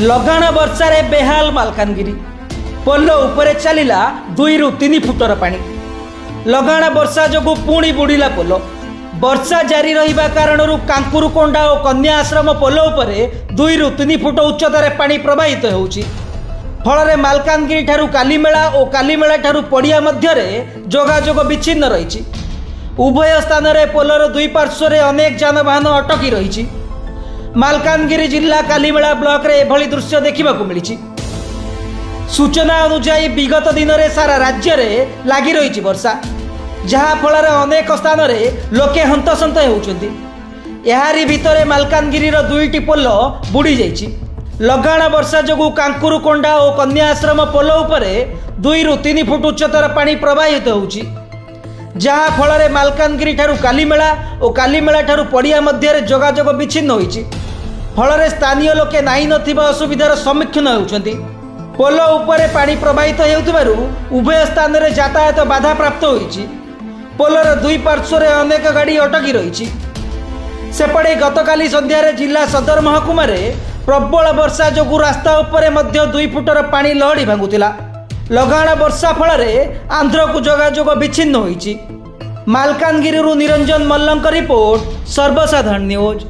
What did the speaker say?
लगाण वर्षारे बेहाल मालकानगिरी पोल उपरे चलिला 2 ରୁ 3 फुटर पानी। लगाण वर्षा जोगु पुणी बुड़िला पोल। वर्षा जारी रहिबा कारणरू कांकुरुकोंडा और कन्या आश्रम पोल उपरे 2 ରୁ 3 फुट उच्चतार पानी प्रवाहित होउची। फल मालकानगिरी ठारू कालीमेला और कालीमेला ठारू पड़िया मध्यरे जोगाजोग विच्छिन्न रही। उभय स्थान में पोलर दुई पार्श्व अनेक जानवाहन अटकी रही। मालकानगिरी जिला कालीमेला ब्लॉक रे एभली दृश्य देखा मिली। सूचना अनुसार विगत दिन में सारा राज्य में लगी रही वर्षा, जहाँ फल अनेक स्थान में लोके हंतसंत होउछंती। यारी भितर मालकानगिरी 2टी पोल बुड़ी जाइछि। लगाण वर्षा जोगु कांकुरुकोंडा और कन्या आश्रम पोल उपरे 2 ରୁ 3 फुट उच्चतार पानी प्रवाहित होउछि, जहाँ फल मालकानगिरी ठारू कालीमेला और कालीमेला ठारू पड़िया मध्य जोगाजोग विच्छिन्न होइछि। फल स्थानीय लोके नाई नथिबा असुविधार सम्मुखीन होउछंती। पोल उपरे पानी प्रवाहित हेउथिबारु उभय स्थान में यातायात बाधा प्राप्त होइछि। पोलर दुई पार्श्व अनेक गाड़ी अटकी रही। सेपटे गतकाली संध्यारे जिला सदर महकुमा प्रबल वर्षा जोगु रास्ता उपरे मध्य 2 फुटर पानी लहड़ी भांगुतिला। लगाण वर्षा फल आंध्र को जोगाजोग विच्छिन्न होइछि। मालकानगिरी निरंजन मल्लंक रिपोर्ट, सर्वसाधारण न्यूज।